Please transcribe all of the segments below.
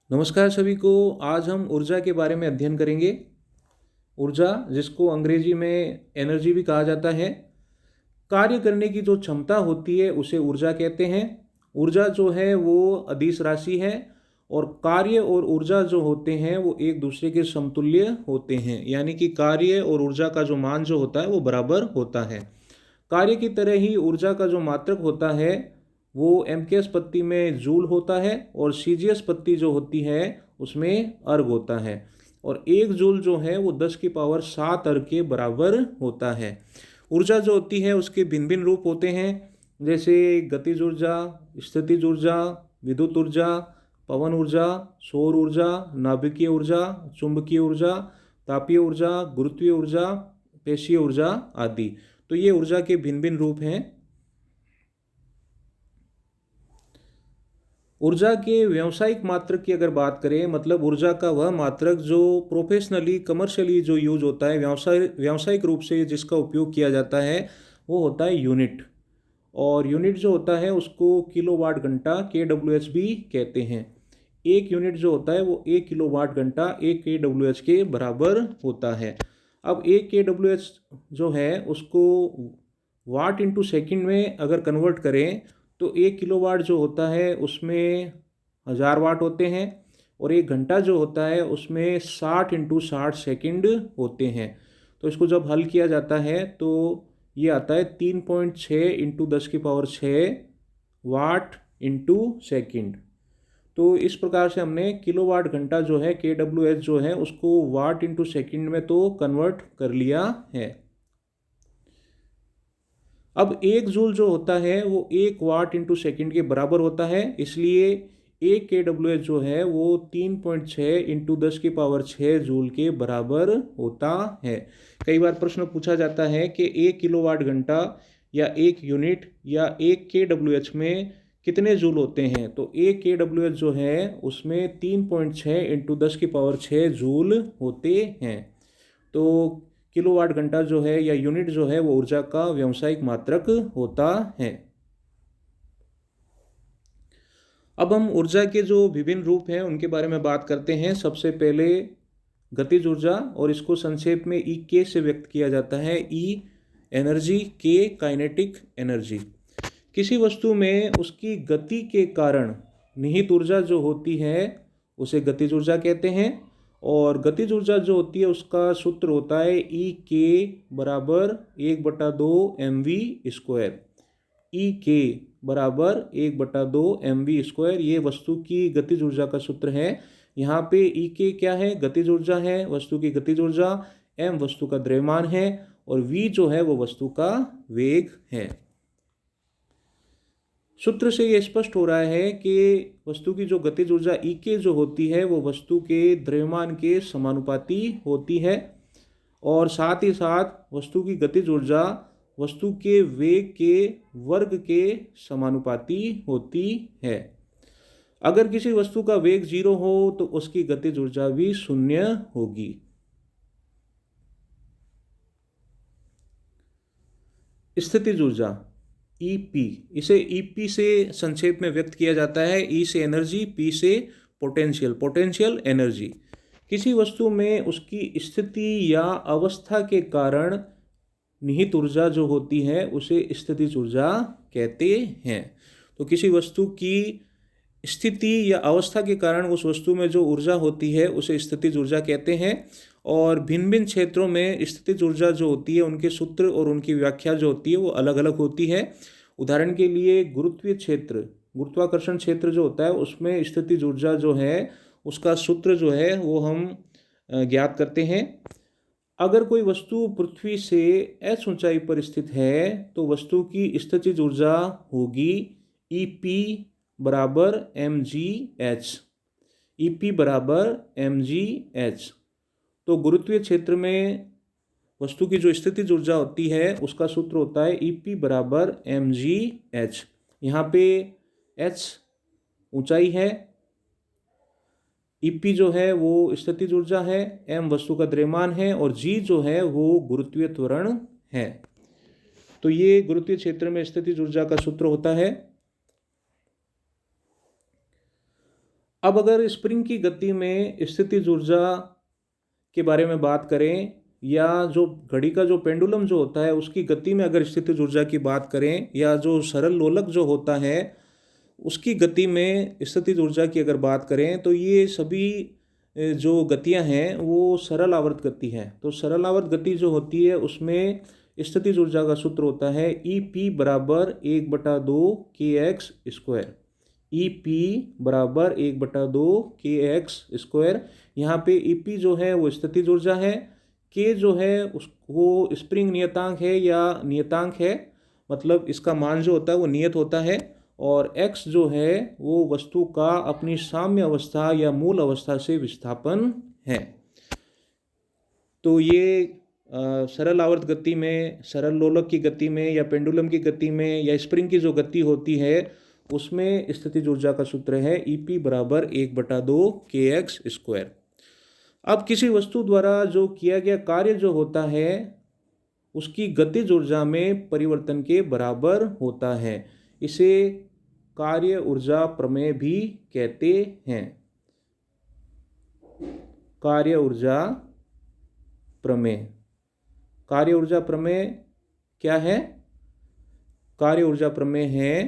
नमस्कार सभी को। आज हम ऊर्जा के बारे में अध्ययन करेंगे। ऊर्जा, जिसको अंग्रेजी में एनर्जी भी कहा जाता है, कार्य करने की जो क्षमता होती है उसे ऊर्जा कहते हैं। ऊर्जा जो है वो अदिश राशि है और कार्य और ऊर्जा जो होते हैं वो एक दूसरे के समतुल्य होते हैं, यानी कि कार्य और ऊर्जा का जो मान जो होता है वो बराबर होता है। कार्य की तरह ही ऊर्जा का जो मात्रक होता है वो एमकेएस पत्ती में जूल होता है और सीजीएस पत्ती जो होती है उसमें अर्ग होता है। और एक जूल जो है वो 10 की पावर 7 अर्ग के बराबर होता है। ऊर्जा जो होती है उसके भिन्न भिन्न रूप होते हैं, जैसे गतिज ऊर्जा, स्थितिज ऊर्जा, विद्युत ऊर्जा, पवन ऊर्जा, सौर ऊर्जा, नाभिकीय ऊर्जा, चुंबकीय ऊर्जा, तापीय ऊर्जा, गुरुत्वीय ऊर्जा, पेशीय ऊर्जा आदि। तो ये ऊर्जा के भिन्न भिन्न रूप हैं। ऊर्जा के व्यावसायिक मात्रक की अगर बात करें, मतलब ऊर्जा का वह मात्रक जो प्रोफेशनली कमर्शियली जो यूज होता है, व्यावसायिक रूप से जिसका उपयोग किया जाता है, वो होता है यूनिट। और यूनिट जो होता है उसको किलोवाट घंटा KWH भी कहते हैं। एक यूनिट जो होता है वो 1 किलोवाट घंटा 1 KWH के बराबर होता है। अब 1 KWH जो है उसको वाट इंटू सेकेंड में अगर कन्वर्ट करें तो 1 किलोवाट जो होता है उसमें 1000 वाट होते हैं और 1 घंटा जो होता है उसमें 60 × 60 सेकंड होते हैं। तो इसको जब हल किया जाता है तो ये आता है 3.6 × 10 की पावर 6 वाट इंटू सेकेंड। तो इस प्रकार से हमने किलोवाट घंटा जो है KWH जो है उसको वाट इंटू सेकेंड में तो कन्वर्ट कर लिया है। अब एक जूल जो होता है वो 1 वाट इंटू सेकेंड के बराबर होता है, इसलिए 1 KWH जो है वो 3.6 × 10 की पावर 6 जूल के बराबर होता है। कई बार प्रश्न पूछा जाता है कि 1 किलोवाट घंटा या एक यूनिट या 1 KWH में कितने जूल होते हैं, तो 1 KWH जो है उसमें 3.6 × 10 की पावर 6 जूल होते हैं। तो किलोवाट घंटा जो है या यूनिट जो है वो ऊर्जा का व्यावसायिक मात्रक होता है। अब हम ऊर्जा के जो विभिन्न रूप हैं उनके बारे में बात करते हैं। सबसे पहले गतिज ऊर्जा, और इसको संक्षेप में के से व्यक्त किया जाता है। एनर्जी, के काइनेटिक एनर्जी। किसी वस्तु में उसकी गति के कारण निहित ऊर्जा जो होती है उसे गतिज ऊर्जा कहते हैं। और गतिज ऊर्जा जो होती है उसका सूत्र होता है के बराबर 1/2 mv²। के बराबर 1/2 mv², ये वस्तु की गतिज ऊर्जा का सूत्र है। यहाँ पे के क्या है? गतिज ऊर्जा है, वस्तु की गतिज ऊर्जा। m वस्तु का द्रव्यमान है और v जो है वो वस्तु का वेग है। सूत्र से ये स्पष्ट हो रहा है कि वस्तु की जो गतिज ऊर्जा के जो होती है वो वस्तु के द्रव्यमान के समानुपाती होती है और साथ ही साथ वस्तु की गतिज ऊर्जा वस्तु के वेग के वर्ग के समानुपाती होती है। अगर किसी वस्तु का वेग 0 हो तो उसकी गतिज ऊर्जा भी 0 होगी। स्थितिज ऊर्जा ईपी, इसे ईपी से संक्षेप में व्यक्त किया जाता है। ई से एनर्जी, पी से पोटेंशियल एनर्जी। किसी वस्तु में उसकी स्थिति या अवस्था के कारण निहित ऊर्जा जो होती है उसे स्थितिज ऊर्जा कहते हैं। तो किसी वस्तु की स्थिति या अवस्था के कारण उस वस्तु में जो ऊर्जा होती है उसे स्थितिज ऊर्जा कहते हैं। और भिन्न भिन्न क्षेत्रों में स्थितिज ऊर्जा जो होती है उनके सूत्र और उनकी व्याख्या जो होती है वो अलग अलग होती है। उदाहरण के लिए गुरुत्वीय क्षेत्र, गुरुत्वाकर्षण क्षेत्र जो होता है उसमें स्थितिज ऊर्जा जो है उसका सूत्र जो है वो हम ज्ञात करते हैं। अगर कोई वस्तु पृथ्वी से h ऊंचाई पर स्थित है तो वस्तु की स्थितिज ऊर्जा होगी Ep बराबर mgh। Ep बराबर mgh। तो गुरुत्वीय क्षेत्र में वस्तु की जो स्थितिज ऊर्जा होती है उसका सूत्र होता है Ep बराबर mgh। यहाँ पे h ऊंचाई है, Ep जो है वो स्थितिज ऊर्जा है, m वस्तु का द्रव्यमान है और g जो है वो गुरुत्वीय त्वरण है। तो ये गुरुत्वीय क्षेत्र में स्थितिज ऊर्जा का सूत्र होता है। अब अगर स्प्रिंग की गति में स्थितिज ऊर्जा के बारे में बात करें, या जो घड़ी का जो पेंडुलम जो होता है उसकी गति में अगर स्थितिज ऊर्जा की बात करें, या जो सरल लोलक जो होता है उसकी गति में स्थितिज ऊर्जा की अगर बात करें, तो ये सभी जो गतियां हैं वो सरल आवर्त गति हैं। तो सरल आवर्त गति जो होती है उसमें स्थितिज ऊर्जा का सूत्र होता है EP बराबर 1/2 kx²। EP बराबर 1/2 kx²। यहाँ पे EP जो है वो स्थितिज ऊर्जा है, K जो है वो स्प्रिंग नियतांक है या नियतांक है, मतलब इसका मान जो होता है वो नियत होता है, और x जो है वो वस्तु का अपनी साम्य अवस्था या मूल अवस्था से विस्थापन है। तो ये सरल आवर्त गति में, सरल लोलक की गति में, या पेंडुलम की गति में, या स्प्रिंग की जो गति होती है उसमें स्थितिज ऊर्जा का सूत्र है EP बराबर 1/2 kx²। अब किसी वस्तु द्वारा जो किया गया कार्य जो होता है उसकी गतिज ऊर्जा में परिवर्तन के बराबर होता है। इसे कार्य ऊर्जा प्रमेय भी कहते हैं। कार्य ऊर्जा प्रमेय। कार्य ऊर्जा प्रमेय क्या है? कार्य ऊर्जा प्रमेय है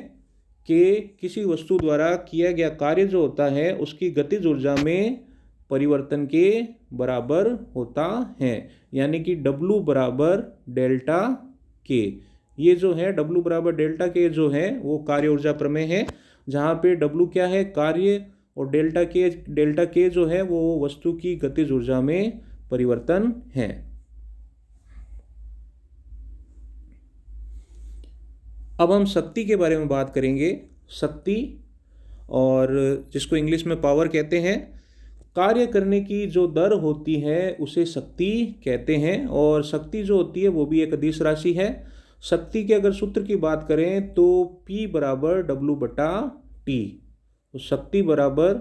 कि किसी वस्तु द्वारा किया गया कार्य जो होता है उसकी गतिज ऊर्जा में परिवर्तन के बराबर होता है, यानी कि W बराबर डेल्टा K। ये जो है W बराबर डेल्टा K जो है वो कार्य ऊर्जा प्रमेय है, जहाँ पे W क्या है? कार्य, और डेल्टा K जो है वो वस्तु की गतिज ऊर्जा में परिवर्तन है। अब हम शक्ति के बारे में बात करेंगे। शक्ति, और जिसको इंग्लिश में पावर कहते हैं। कार्य करने की जो दर होती है उसे शक्ति कहते हैं, और शक्ति जो होती है वो भी एक अदिश राशि है। शक्ति के अगर सूत्र की बात करें तो P बराबर W/T। तो शक्ति बराबर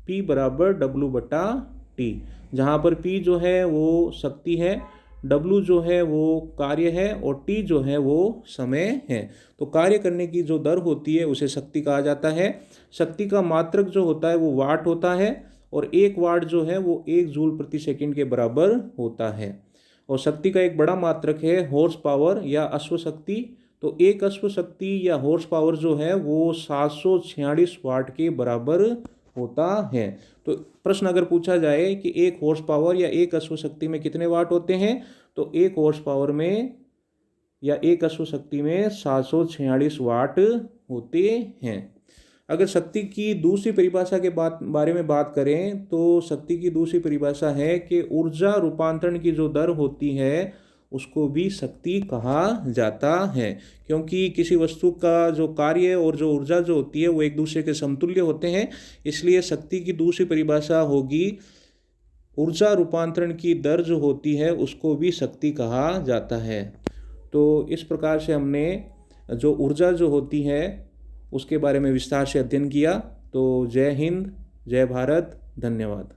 P बराबर W/T, जहाँ पर P जो है वो शक्ति है, W जो है वो कार्य है, और T जो है वो समय है। तो कार्य करने की जो दर होती है उसे शक्ति कहा जाता है। शक्ति का मात्रक जो होता है वो वाट होता है, और 1 वाट जो है वो 1 जूल प्रति सेकंड के बराबर होता है। और शक्ति का एक बड़ा मात्रक है हॉर्स पावर या अश्व शक्ति। तो एक अश्व शक्ति या हॉर्स पावर जो है वो 746 वाट के बराबर होता है। तो प्रश्न अगर पूछा जाए कि एक हॉर्स पावर या एक अश्व शक्ति में कितने वाट होते हैं, तो एक हॉर्स पावर में या एक अश्व शक्ति में 746 वाट होते हैं। अगर शक्ति की दूसरी परिभाषा के बारे में बात करें तो शक्ति की दूसरी परिभाषा है कि ऊर्जा रूपांतरण की जो दर होती है उसको भी शक्ति कहा जाता है, क्योंकि किसी वस्तु का जो कार्य और जो ऊर्जा जो होती है वो एक दूसरे के समतुल्य होते हैं। इसलिए शक्ति की दूसरी परिभाषा होगी ऊर्जा रूपांतरण की दर जो होती है उसको भी शक्ति कहा जाता है। तो इस प्रकार से हमने जो ऊर्जा जो होती है उसके बारे में विस्तार से अध्ययन किया। तो जय हिंद, जय भारत, धन्यवाद।